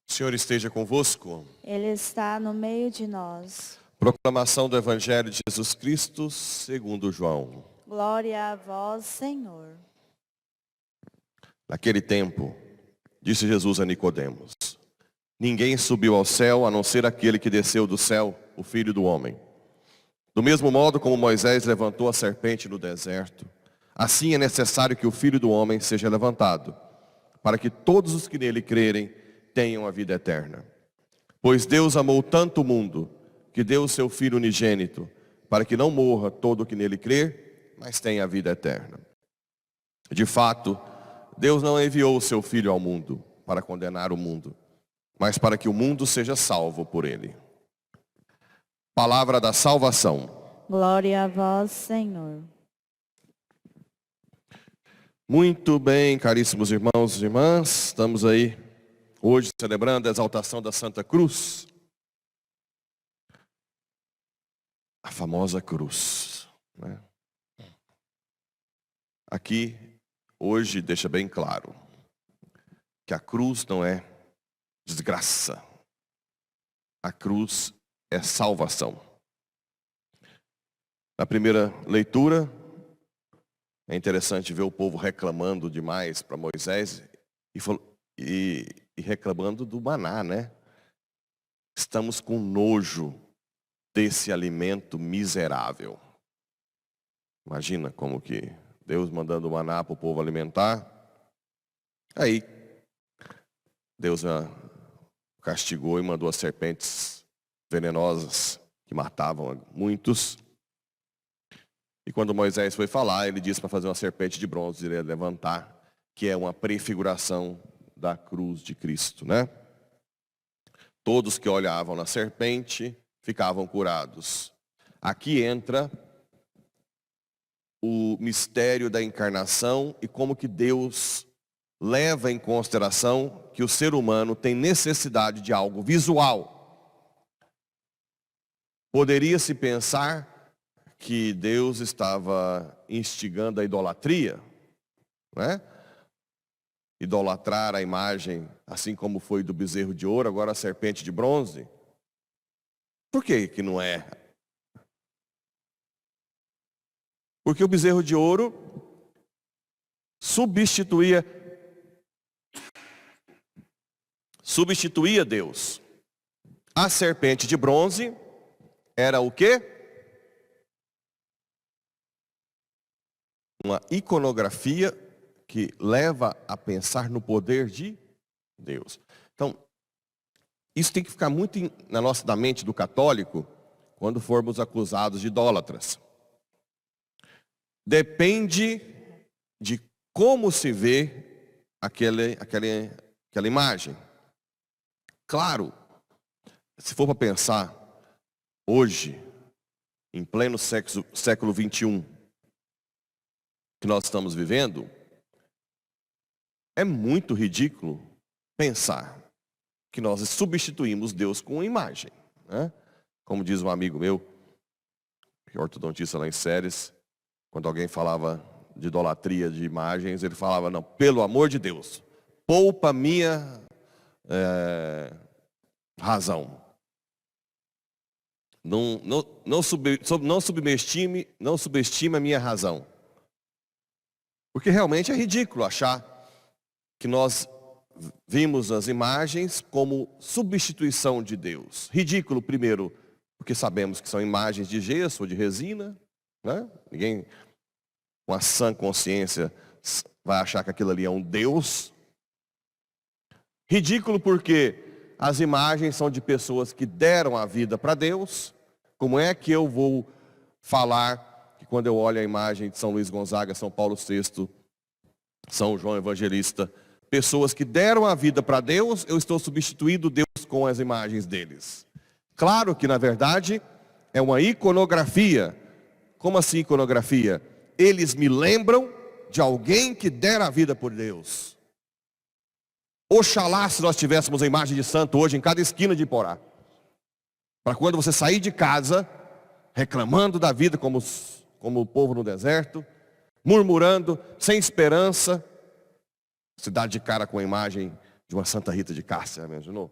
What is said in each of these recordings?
O Senhor esteja convosco. Ele está no meio de nós. Proclamação do Evangelho de Jesus Cristo segundo João. Glória a vós, Senhor. Naquele tempo, disse Jesus a Nicodemos: ninguém subiu ao céu a não ser aquele que desceu do céu, o Filho do Homem. Do mesmo modo como Moisés levantou a serpente no deserto, assim é necessário que o Filho do Homem seja levantado, para que todos os que nele crerem tenham a vida eterna. Pois Deus amou tanto o mundo, que deu o seu Filho unigênito, para que não morra todo o que nele crer, mas tenha a vida eterna. De fato, Deus não enviou o seu Filho ao mundo para condenar o mundo, mas para que o mundo seja salvo por ele. Palavra da salvação. Glória a vós, Senhor. Muito bem, caríssimos irmãos e irmãs, estamos aí hoje celebrando a exaltação da Santa Cruz. A famosa cruz, né? Aqui, hoje, deixa bem claro que a cruz não é desgraça. A cruz é salvação. Na primeira leitura, é interessante ver o povo reclamando demais para Moisés e reclamando do maná, né? Estamos com nojo desse alimento miserável. Imagina como que Deus mandando o maná para o povo alimentar. Aí, Deus castigou e mandou as serpentes venenosas que matavam muitos. E quando Moisés foi falar, ele disse para fazer uma serpente de bronze, ele ia levantar, que é uma prefiguração da cruz de Cristo, né? Todos que olhavam na serpente ficavam curados. Aqui entra o mistério da encarnação e como que Deus leva em consideração que o ser humano tem necessidade de algo visual. Poderia-se pensar que Deus estava instigando a idolatria, né? Idolatrar a imagem, assim como foi do bezerro de ouro, agora a serpente de bronze. Por que não é? Porque o bezerro de ouro substituía Deus. A serpente de bronze era o quê? Uma iconografia que leva a pensar no poder de Deus. Então, isso tem que ficar muito na mente do católico quando formos acusados de idólatras. Depende de como se vê aquela imagem. Claro, se for para pensar, hoje, em pleno século XXI, que nós estamos vivendo, é muito ridículo pensar que nós substituímos Deus com uma imagem, né? Como diz um amigo meu, que é ortodontista lá em Séries, quando alguém falava de idolatria de imagens, ele falava, não, pelo amor de Deus, poupa minha razão. Não subestime a minha razão. Porque realmente é ridículo achar que nós vimos as imagens como substituição de Deus. Ridículo, primeiro, porque sabemos que são imagens de gesso ou de resina, né? Ninguém com a sã consciência vai achar que aquilo ali é um Deus. Ridículo porque as imagens são de pessoas que deram a vida para Deus. Como é que eu vou falar que quando eu olho a imagem de São Luís Gonzaga, São Paulo VI, São João Evangelista, pessoas que deram a vida para Deus, eu estou substituindo Deus com as imagens deles? Claro que, na verdade, é uma iconografia. Como assim iconografia? Eles me lembram de alguém que dera a vida por Deus. Oxalá se nós tivéssemos a imagem de santo hoje em cada esquina de Iporá. Para quando você sair de casa, reclamando da vida como o povo no deserto, murmurando, sem esperança, se dá de cara com a imagem de uma Santa Rita de Cássia, imaginou?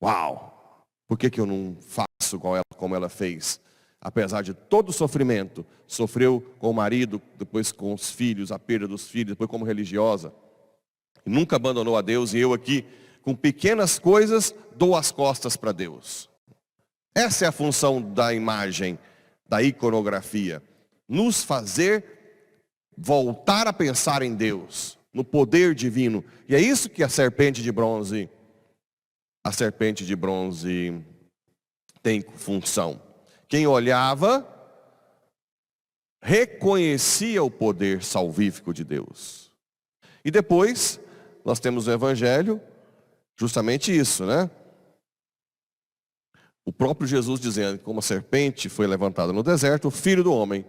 Uau! Por que eu não faço como ela fez? Apesar de todo o sofrimento, sofreu com o marido, depois com os filhos, a perda dos filhos, depois como religiosa. E nunca abandonou a Deus, e eu aqui, com pequenas coisas, dou as costas para Deus. Essa é a função da imagem, da iconografia. Nos fazer voltar a pensar em Deus, no poder divino. E é isso que a serpente de bronze tem função. Quem olhava, reconhecia o poder salvífico de Deus. E depois, nós temos no Evangelho, justamente isso, né? O próprio Jesus dizendo que como a serpente foi levantada no deserto, o Filho do Homem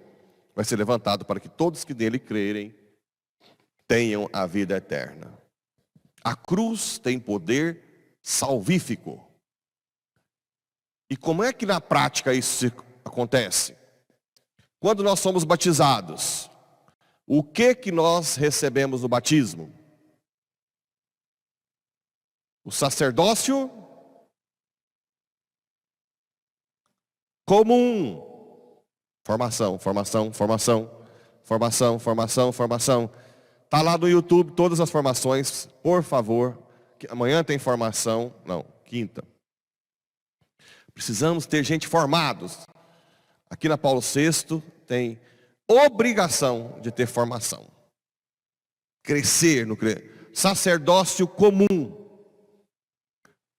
vai ser levantado para que todos que nele crerem tenham a vida eterna. A cruz tem poder salvífico. E como é que na prática isso acontece? Quando nós somos batizados, o que nós recebemos no batismo? O sacerdócio comum. Formação. Está lá no YouTube todas as formações, por favor. Amanhã tem formação, não, quinta. Precisamos ter gente formados. Aqui na Paulo VI tem obrigação de ter formação. Crescer no sacerdócio comum.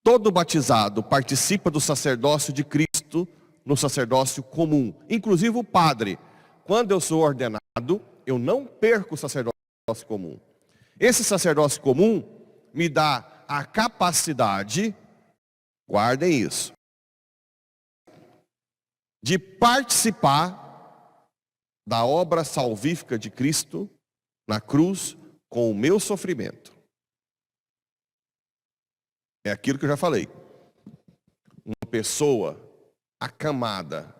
Todo batizado participa do sacerdócio de Cristo no sacerdócio comum. Inclusive o padre. Quando eu sou ordenado, eu não perco o sacerdócio comum. Esse sacerdócio comum me dá a capacidade, guardem isso, de participar da obra salvífica de Cristo na cruz com o meu sofrimento. É aquilo que eu já falei. Uma pessoa acamada,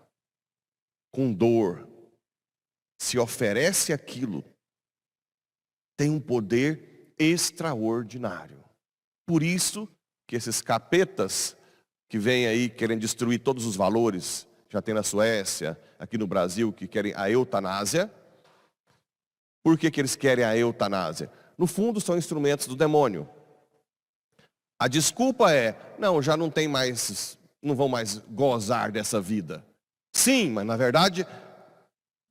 com dor, se oferece aquilo, tem um poder extraordinário. Por isso que esses capetas que vêm aí querendo destruir todos os valores, já tem na Suécia, aqui no Brasil, que querem a eutanásia. Por que eles querem a eutanásia? No fundo são instrumentos do demônio. A desculpa é, não, já não vão mais gozar dessa vida. Sim, mas na verdade,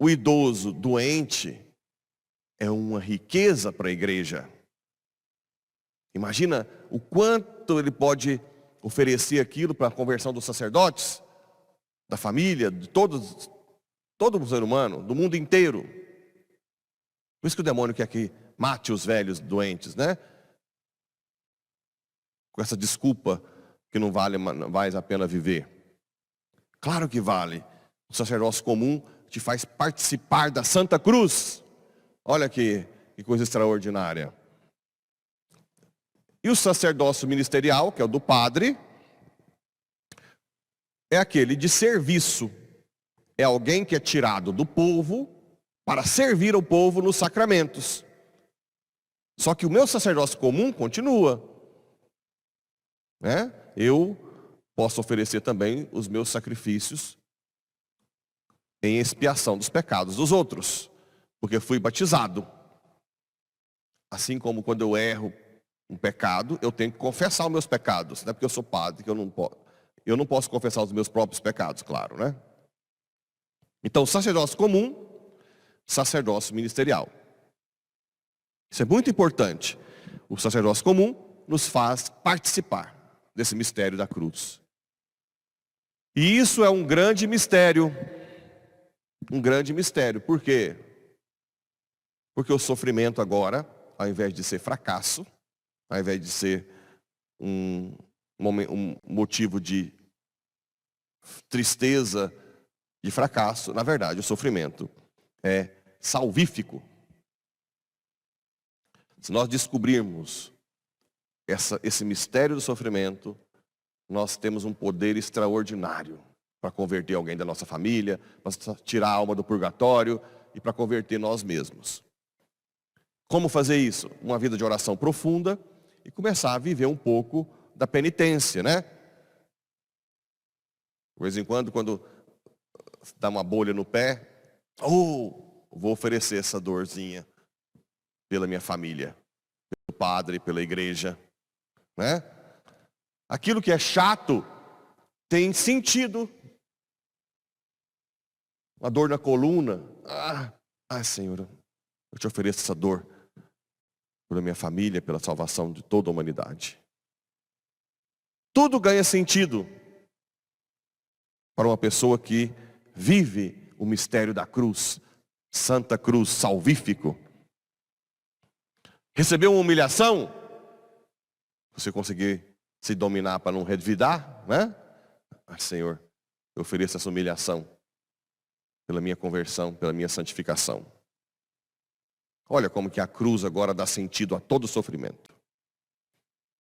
o idoso doente é uma riqueza para a igreja. Imagina o quanto ele pode oferecer aquilo para a conversão dos sacerdotes, da família, de todo ser humano, do mundo inteiro. Por isso que o demônio quer que mate os velhos doentes, né? Com essa desculpa que não vale mais a pena viver. Claro que vale. O sacerdócio comum te faz participar da Santa Cruz. Olha que coisa extraordinária. E o sacerdócio ministerial, que é o do padre, é aquele de serviço. É alguém que é tirado do povo para servir ao povo nos sacramentos. Só que o meu sacerdócio comum continua. Né? Eu posso oferecer também os meus sacrifícios em expiação dos pecados dos outros. porque fui batizado. Assim como quando eu erro um pecado, eu tenho que confessar os meus pecados. Não é porque eu sou padre que eu não posso confessar os meus próprios pecados, claro, né? Então, sacerdócio comum, sacerdócio ministerial. Isso é muito importante. O sacerdócio comum nos faz participar desse mistério da cruz. E isso é um grande mistério. Um grande mistério. Por quê? Porque o sofrimento agora, ao invés de ser fracasso, ao invés de ser um motivo de tristeza, de fracasso, na verdade o sofrimento é salvífico. Se nós descobrirmos esse mistério do sofrimento, nós temos um poder extraordinário para converter alguém da nossa família, para tirar a alma do purgatório e para converter nós mesmos. Como fazer isso? Uma vida de oração profunda e começar a viver um pouco da penitência, né? De vez em quando dá uma bolha no pé, vou oferecer essa dorzinha pela minha família, pelo padre, pela igreja, né? Aquilo que é chato tem sentido. Uma dor na coluna, Senhor, eu te ofereço essa dor pela minha família, pela salvação de toda a humanidade. Tudo ganha sentido para uma pessoa que vive o mistério da cruz, Santa Cruz, salvífico. Recebeu uma humilhação? Você conseguir se dominar para não revidar, né? Senhor, eu ofereço essa humilhação pela minha conversão, pela minha santificação. Olha como que a cruz agora dá sentido a todo sofrimento.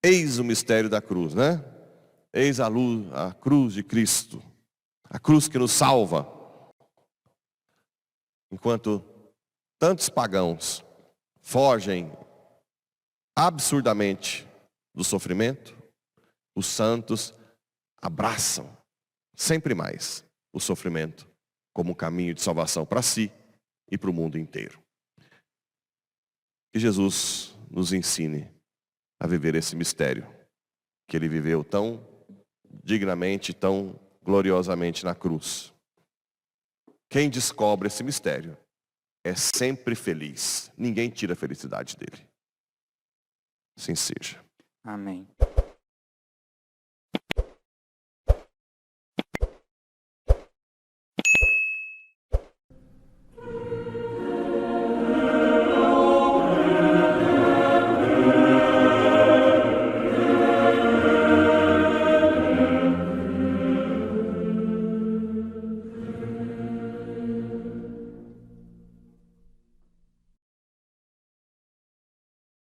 Eis o mistério da cruz, né? Eis a luz, a cruz de Cristo. A cruz que nos salva. Enquanto tantos pagãos fogem absurdamente do sofrimento, os santos abraçam sempre mais o sofrimento como um caminho de salvação para si e para o mundo inteiro. Que Jesus nos ensine a viver esse mistério que Ele viveu tão dignamente, tão gloriosamente na cruz. Quem descobre esse mistério é sempre feliz. Ninguém tira a felicidade dele. Assim seja. Amém.